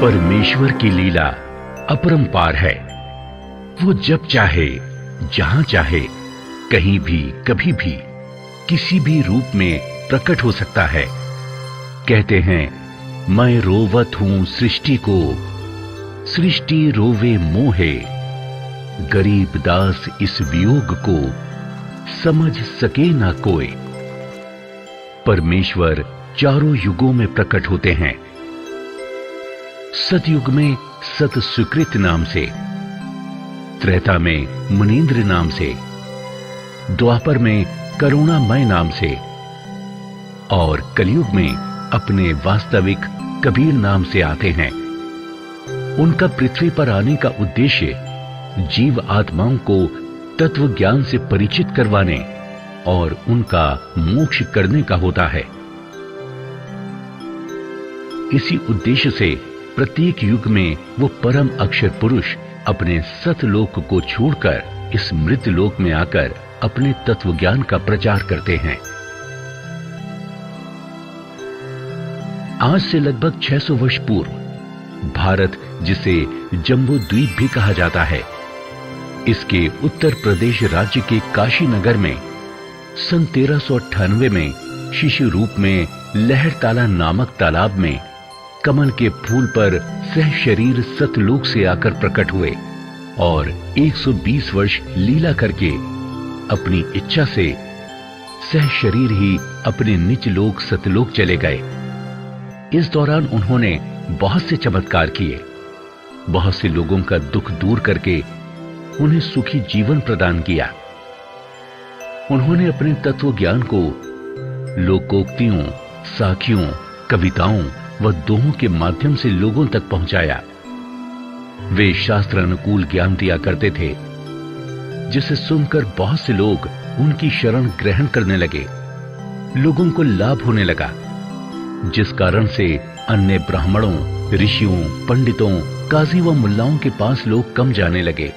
परमेश्वर की लीला अपरंपार है। वो जब चाहे, जहां चाहे, कहीं भी, कभी भी, किसी भी रूप में प्रकट हो सकता है। कहते हैं, मैं रोवत हूं सृष्टि को, सृष्टि रोवे मोहे, गरीब दास इस वियोग को समझ सके ना कोई। परमेश्वर चारों युगों में प्रकट होते हैं। सतयुग में सत सुकृत नाम से, त्रेता में मुनीन्द्र नाम से, द्वापर में करुणामय नाम से और कलयुग में अपने वास्तविक कबीर नाम से आते हैं। उनका पृथ्वी पर आने का उद्देश्य जीव आत्माओं को तत्व ज्ञान से परिचित करवाने और उनका मोक्ष करने का होता है। इसी उद्देश्य से प्रत्येक युग में वो परम अक्षर पुरुष अपने सतलोक को छोड़कर इस मृत लोक में आकर अपने तत्व ज्ञान का प्रचार करते हैं। आज से लगभग 600 वर्ष पूर्व भारत, जिसे जम्बू द्वीप भी कहा जाता है, इसके उत्तर प्रदेश राज्य के काशी नगर में सन 1398 में शिशु रूप में लहरताला नामक तालाब में कमल के फूल पर सह शरीर सतलोक से आकर प्रकट हुए और 120 वर्ष लीला करके अपनी इच्छा से सह शरीर ही अपने निज लोक सतलोक चले गए। इस दौरान उन्होंने बहुत से चमत्कार किए, बहुत से लोगों का दुख दूर करके उन्हें सुखी जीवन प्रदान किया। उन्होंने अपने तत्व ज्ञान को लोकोक्तियों, साखियों, कविताओं व दोहों के माध्यम से लोगों तक पहुंचाया। वे शास्त्र अनुकूल ज्ञान दिया करते थे, जिसे सुनकर बहुत से लोग उनकी शरण ग्रहण करने लगे। लोगों को लाभ होने लगा, जिस कारण से अन्य ब्राह्मणों, ऋषियों, पंडितों, काजी व मुल्लाओं के पास लोग कम जाने लगे,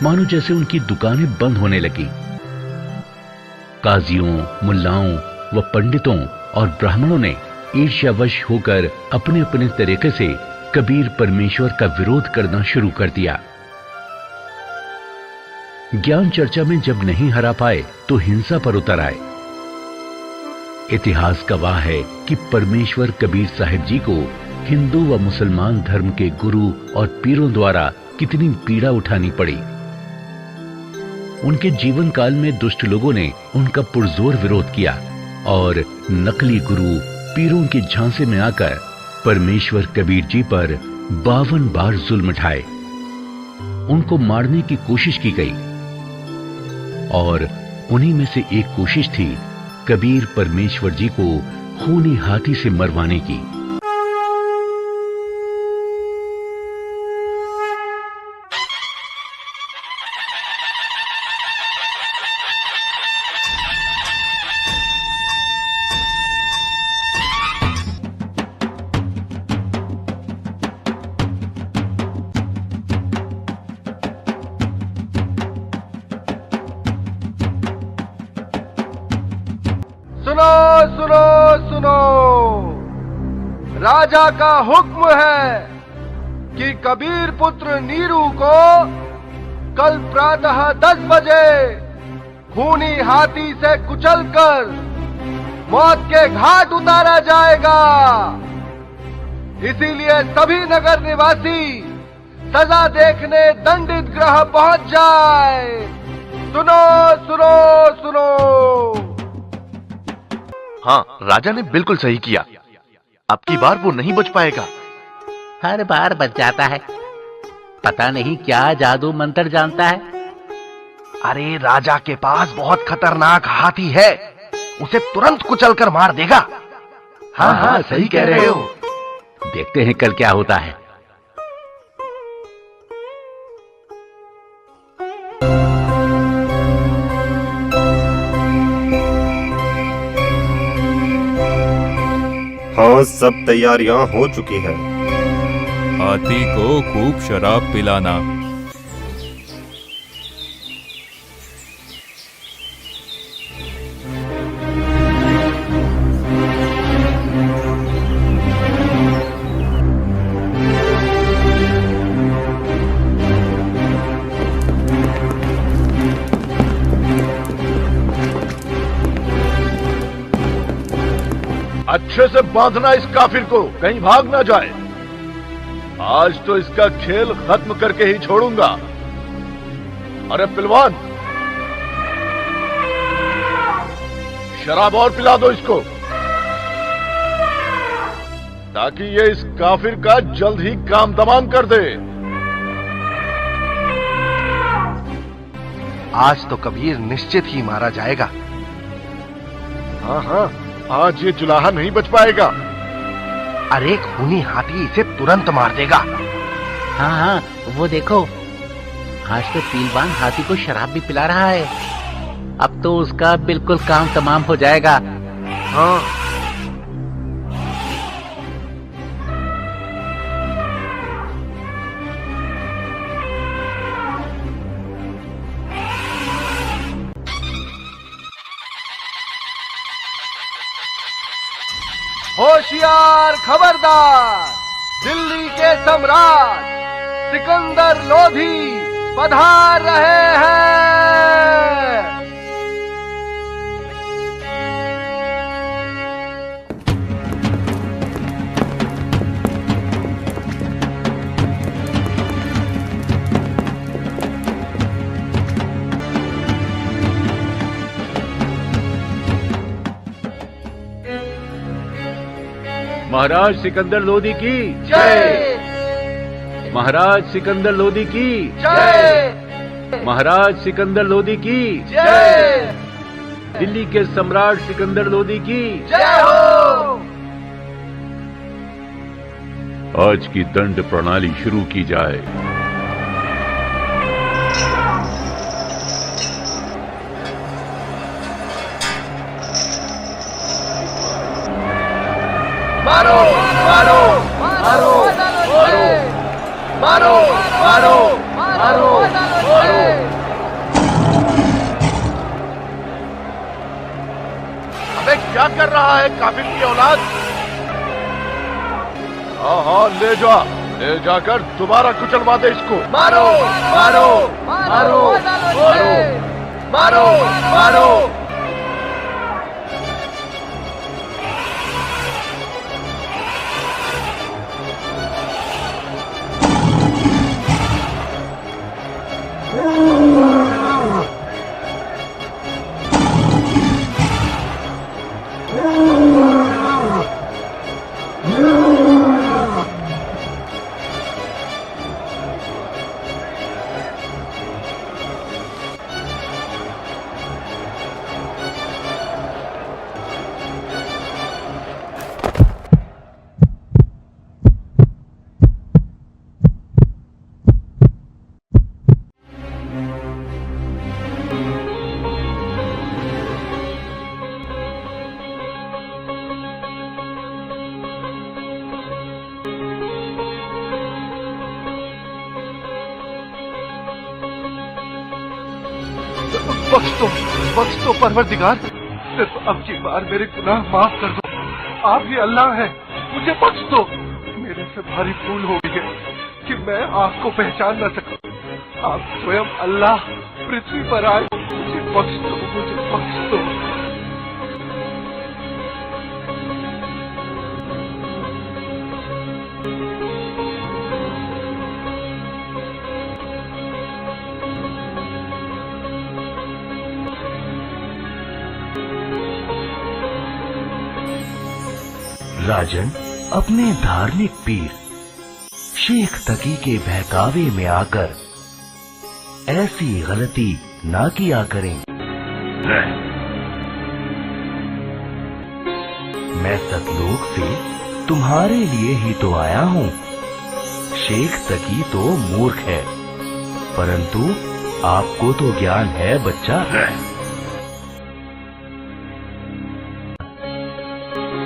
मानो जैसे उनकी दुकानें बंद होने लगी। काजियों, मुल्लाओं व पंडितों और ब्राह्मणों ने ईर्ष्यावश होकर अपने अपने तरीके से कबीर परमेश्वर का विरोध करना शुरू कर दिया। ज्ञान चर्चा में जब नहीं हरा पाए तो हिंसा पर उतर आए। इतिहास गवाह है कि परमेश्वर कबीर साहिब जी को हिंदू व मुसलमान धर्म के गुरु और पीरों द्वारा कितनी पीड़ा उठानी पड़ी। उनके जीवन काल में दुष्ट लोगों ने उनका पुरजोर विरोध किया और नकली गुरु पीरों के झांसे में आकर परमेश्वर कबीर जी पर 52 बार जुल्म ढाए। उनको मारने की कोशिश की गई और उन्हीं में से एक कोशिश थी कबीर परमेश्वर जी को खूनी हाथी से मरवाने की। राजा का हुक्म है कि कबीर पुत्र नीरू को कल प्रातः 10 बजे खूनी हाथी से कुचलकर मौत के घाट उतारा जाएगा। इसीलिए सभी नगर निवासी सजा देखने दंडित गृह पहुंच जाए। सुनो सुनो सुनो। हाँ, राजा ने बिल्कुल सही किया। अब की बार वो नहीं बच पाएगा। हर बार बच जाता है, पता नहीं क्या जादू मंत्र जानता है। अरे राजा के पास बहुत खतरनाक हाथी है, उसे तुरंत कुचलकर मार देगा। हाँ हाँ, सही कह रहे हो। देखते हैं कल क्या होता है। हाँ, सब तैयारियां हो चुकी है। हाथी को खूब शराब पिलाना। अच्छे से बांधना इस काफिर को, कहीं भाग ना जाए। आज तो इसका खेल खत्म करके ही छोड़ूंगा। अरे पिलवान, शराब और पिला दो इसको, ताकि ये इस काफिर का जल्द ही काम तमाम कर दे। आज तो कबीर निश्चित ही मारा जाएगा। हाँ हाँ, आज ये जुलाहा नहीं बच पाएगा। अरे खूनी हाथी इसे तुरंत मार देगा। हाँ हाँ, वो देखो, आज तो पीलवान हाथी को शराब भी पिला रहा है। अब तो उसका बिल्कुल काम तमाम हो जाएगा। हाँ, होशियार, खबरदार, दिल्ली के सम्राट सिकंदर लोधी पधार रहे हैं। महाराज सिकंदर लोधी की जय, महाराज सिकंदर लोधी की जय, महाराज सिकंदर लोधी की जय, दिल्ली के सम्राट सिकंदर लोधी की जय हो। आज की दंड प्रणाली शुरू की जाए। मारो मारो मारो मारो मारो मारो मारो मारो। अबे क्या कर रहा है काफिर की औलाद? हाँ हाँ, ले जाकर दोबारा कुचलवा दे इसको। मारो मारो मारो मारो मारो मारो। बख्श दो परवरदिगार, सिर्फ अब की बार मेरे गुनाह माफ कर दो। आप ही अल्लाह हैं, मुझे बख्श दो। मेरे से भारी भूल हो गई है कि मैं आपको पहचान न सका। आप स्वयं अल्लाह पृथ्वी पर आए, मुझे बख्श दो, मुझे बख्श दो। राजन अपने धार्मिक पीर शेख तकी के बहकावे में आकर ऐसी गलती ना किया करें। मैं सतलोक से तुम्हारे लिए ही तो आया हूँ। शेख तकी तो मूर्ख है, परंतु आपको तो ज्ञान है बच्चा।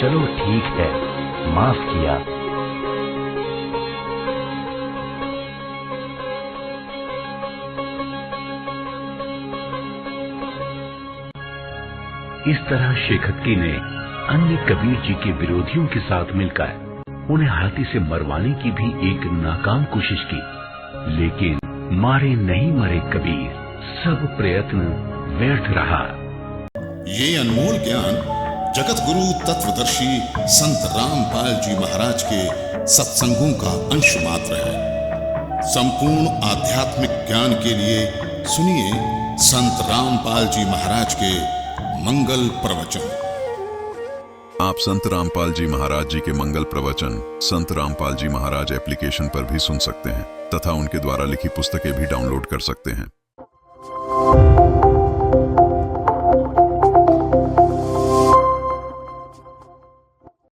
चलो ठीक है, माफ किया। इस तरह शेखत्की ने अन्य कबीर जी के विरोधियों के साथ मिलकर उन्हें हाथी से मरवाने की भी एक नाकाम कोशिश की, लेकिन मारे नहीं मरे कबीर, सब प्रयत्न व्यर्थ रहा। ये अनमोल ज्ञान जगत गुरु तत्वदर्शी संत रामपाल जी महाराज के सत्संगों का अंश मात्र है। संपूर्ण आध्यात्मिक ज्ञान के लिए सुनिए संत रामपाल जी महाराज के मंगल प्रवचन। आप संत रामपाल जी महाराज जी के मंगल प्रवचन संत रामपाल जी महाराज एप्लीकेशन पर भी सुन सकते हैं तथा उनके द्वारा लिखी पुस्तकें भी डाउनलोड कर सकते हैं।